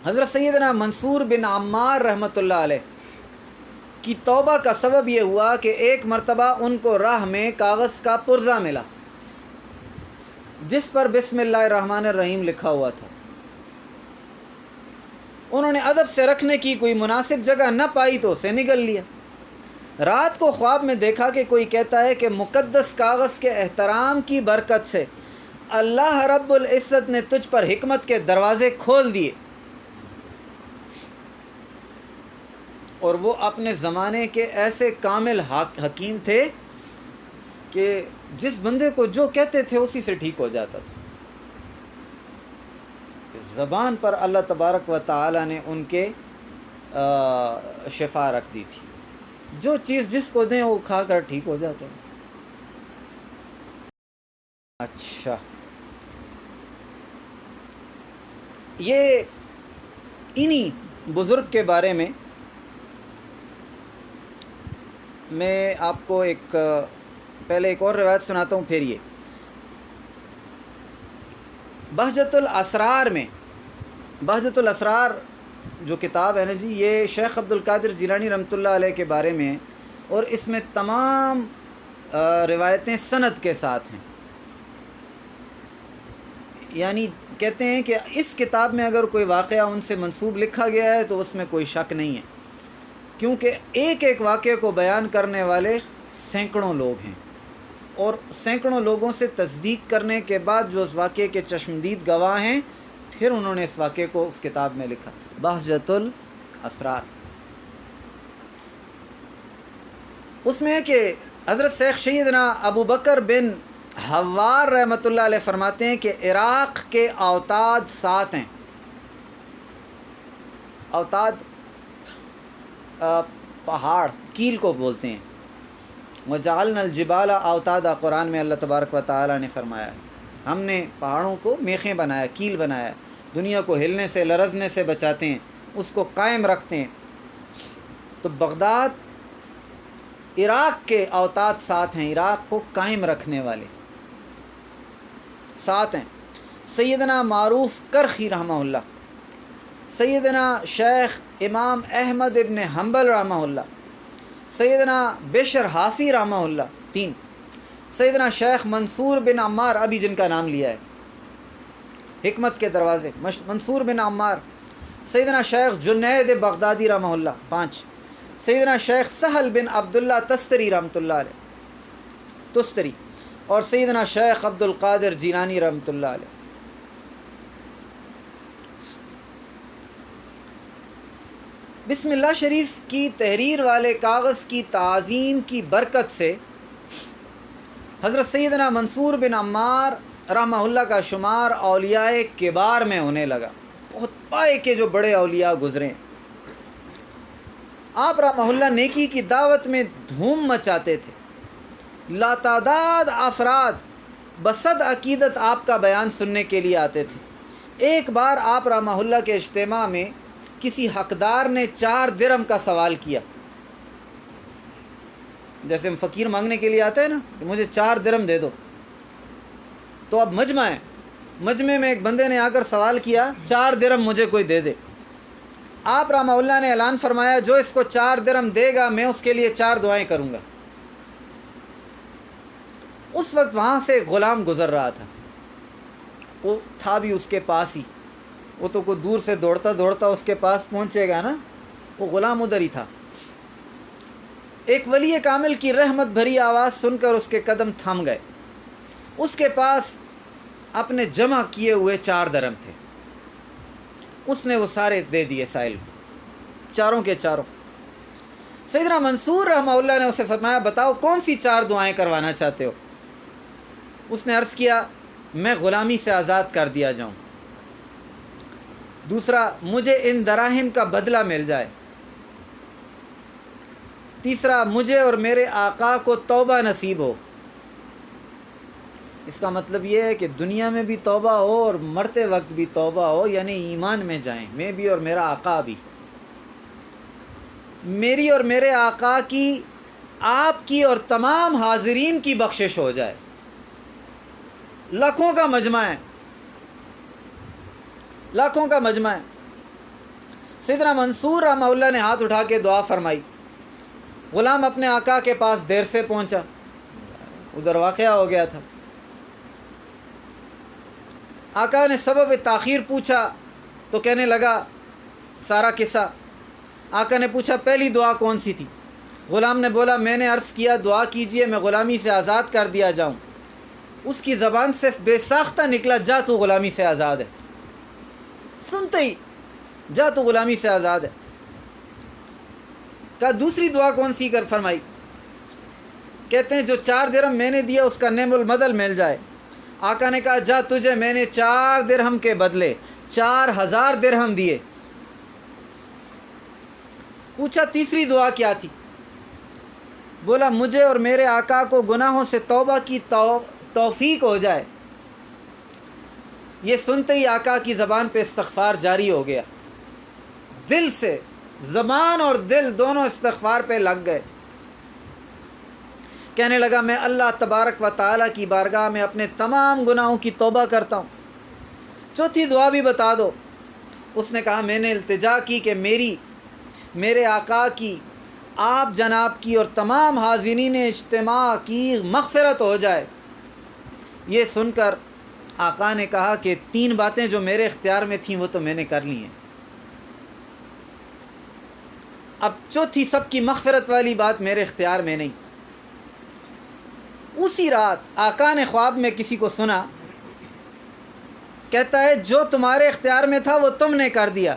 حضرت سیدنا منصور بن عمار رحمۃ اللہ علیہ کی توبہ کا سبب یہ ہوا کہ ایک مرتبہ ان کو راہ میں کاغذ کا پرزہ ملا جس پر بسم اللہ الرحمن الرحیم لکھا ہوا تھا۔ انہوں نے ادب سے رکھنے کی کوئی مناسب جگہ نہ پائی تو اسے نگل لیا۔ رات کو خواب میں دیکھا کہ کوئی کہتا ہے کہ مقدس کاغذ کے احترام کی برکت سے اللہ رب العزت نے تجھ پر حکمت کے دروازے کھول دیے، اور وہ اپنے زمانے کے ایسے کامل حکیم تھے کہ جس بندے کو جو کہتے تھے اسی سے ٹھیک ہو جاتا تھا۔ زبان پر اللہ تبارک و تعالی نے ان کے شفا رکھ دی تھی، جو چیز جس کو دیں وہ کھا کر ٹھیک ہو جاتا ہے۔ اچھا، یہ انہی بزرگ کے بارے میں میں آپ کو پہلے ایک اور روایت سناتا ہوں، پھر یہ بہجت الاسرار میں، بہجت الاسرار جو کتاب ہے نا جی، یہ شیخ عبد القادر جیلانی رحمۃ اللہ علیہ کے بارے میں ہے، اور اس میں تمام روایتیں سند کے ساتھ ہیں۔ یعنی کہتے ہیں کہ اس کتاب میں اگر کوئی واقعہ ان سے منسوب لکھا گیا ہے تو اس میں کوئی شک نہیں ہے، کیونکہ ایک ایک واقعے کو بیان کرنے والے سینکڑوں لوگ ہیں، اور سینکڑوں لوگوں سے تصدیق کرنے کے بعد جو اس واقعے کے چشمدید گواہ ہیں، پھر انہوں نے اس واقعے کو اس کتاب میں لکھا، بہجت الاسرار۔ اس میں ہے کہ حضرت شیخ سیدنا ابو بکر بن حوار رحمۃ اللہ علیہ فرماتے ہیں کہ عراق کے اوتاد 7 ہیں۔ اوتاد پہاڑ، کیل کو بولتے ہیں۔ وَجَعَلْنَا الْجِبَالَ أَوْتَادًا، قرآن میں اللہ تبارک و تعالی نے فرمایا ہے، ہم نے پہاڑوں کو میخیں بنایا، کیل بنایا، دنیا کو ہلنے سے لرزنے سے بچاتے ہیں، اس کو قائم رکھتے ہیں۔ تو بغداد، عراق کے اوتاد 7 ہیں، عراق کو قائم رکھنے والے 7 ہیں۔ سیدنا معروف کرخی رحمہ اللہ، سیدنا شیخ امام احمد ابن حنبل رحمہ اللہ، سیدنا بشر حافی رحمہ اللہ 3، سیدنا شیخ منصور بن عمار، ابھی جن کا نام لیا ہے، حکمت کے دروازے، منصور بن عمار، سیدنا شیخ جنید بغدادی رحمہ اللہ 5، سیدنا شیخ سہل بن عبداللہ تستری رحمۃ اللہ علیہ تستری، اور سیدنا شیخ عبد القادر جیلانی رحمۃ اللہ علیہ۔ بسم اللہ شریف کی تحریر والے کاغذ کی تعظیم کی برکت سے حضرت سیدنا منصور بن عمار رحمہ اللہ کا شمار اولیاء کبار میں ہونے لگا، بہت پائے کے جو بڑے اولیاء گزرے۔ آپ رحمہ اللہ نیکی کی دعوت میں دھوم مچاتے تھے، لاتعداد افراد بصد عقیدت آپ کا بیان سننے کے لیے آتے تھے۔ ایک بار آپ رحمہ اللہ کے اجتماع میں کسی حقدار نے 4 درم کا سوال کیا، جیسے ہم فقیر مانگنے کے لیے آتے ہیں نا کہ مجھے 4 درم دے دو، تو اب مجمع ہے، مجمع میں ایک بندے نے آ کر سوال کیا 4 درم مجھے کوئی دے دے۔ آپ رحمہ اللہ نے اعلان فرمایا جو اس کو 4 درم دے گا میں اس کے لیے 4 دعائیں کروں گا۔ اس وقت وہاں سے غلام گزر رہا تھا، وہ تھا بھی اس کے پاس ہی، وہ تو کوئی دور سے دوڑتا دوڑتا اس کے پاس پہنچے گا نا، وہ غلام ادھر ہی تھا۔ ایک ولی کامل کی رحمت بھری آواز سن کر اس کے قدم تھم گئے۔ اس کے پاس اپنے جمع کیے ہوئے 4 درم تھے، اس نے وہ سارے دے دیے سائل کو، چاروں کے چاروں۔ سیدنا منصور رحمہ اللہ نے اسے فرمایا بتاؤ کون سی 4 دعائیں کروانا چاہتے ہو؟ اس نے عرض کیا میں غلامی سے آزاد کر دیا جاؤں، دوسرا مجھے ان دراہم کا بدلہ مل جائے، تیسرا مجھے اور میرے آقا کو توبہ نصیب ہو۔ اس کا مطلب یہ ہے کہ دنیا میں بھی توبہ ہو اور مرتے وقت بھی توبہ ہو، یعنی ایمان میں جائیں، میں بھی اور میرا آقا بھی، میری اور میرے آقا کی، آپ کی اور تمام حاضرین کی بخشش ہو جائے۔ لاکھوں کا مجمع ہے، لاکھوں کا مجمع ہے، سیدنا منصور رحمہ اللہ نے ہاتھ اٹھا کے دعا فرمائی. غلام اپنے آقا کے پاس دیر سے پہنچا، ادھر واقعہ ہو گیا تھا. آقا نے سبب تاخیر پوچھا تو کہنے لگا سارا قصہ. آقا نے پوچھا پہلی دعا کون سی تھی؟ غلام نے بولا میں نے عرض کیا دعا کیجئے میں غلامی سے آزاد کر دیا جاؤں. اس کی زبان سے بے ساختہ نکلا جا تو غلامی سے آزاد ہے. سنتے ہی جا تو غلامی سے آزاد ہے. کہا دوسری دعا کون سی کر فرمائی؟ کہتے ہیں جو 4 درہم میں نے دیا اس کا نعم المدل مل جائے. آقا نے کہا جا تجھے میں نے 4 درہم کے بدلے 4000 درہم دیے. پوچھا تیسری دعا کیا تھی؟ بولا مجھے اور میرے آقا کو گناہوں سے توبہ کی توفیق ہو جائے. یہ سنتے ہی آقا کی زبان پہ استغفار جاری ہو گیا. دل سے، زبان اور دل دونوں استغفار پہ لگ گئے. کہنے لگا میں اللہ تبارک و تعالیٰ کی بارگاہ میں اپنے تمام گناہوں کی توبہ کرتا ہوں. چوتھی دعا بھی بتا دو. اس نے کہا میں نے التجا کی کہ میرے آقا کی، آپ جناب کی اور تمام حاضرین اجتماع کی مغفرت ہو جائے. یہ سن کر آقا نے کہا کہ 3 باتیں جو میرے اختیار میں تھیں وہ تو میں نے کر لی ہیں، اب چوتھی سب کی مغفرت والی بات میرے اختیار میں نہیں. اسی رات آقا نے خواب میں کسی کو سنا، کہتا ہے جو تمہارے اختیار میں تھا وہ تم نے کر دیا،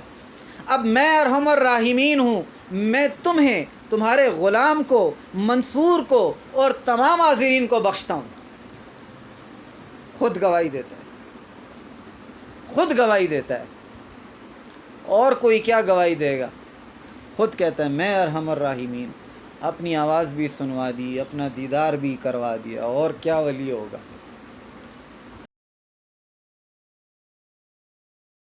اب میں ارحم الراحمین ہوں، میں تمہیں، تمہارے غلام کو، منصور کو اور تمام حاضرین کو بخشتا ہوں. خود گواہی دیتا ہے، خود گواہی دیتا ہے. اور کوئی کیا گواہی دے گا؟ خود کہتا ہے میں ارحم الراحمین. اپنی آواز بھی سنوا دی، اپنا دیدار بھی کروا دیا، اور کیا ولی ہوگا.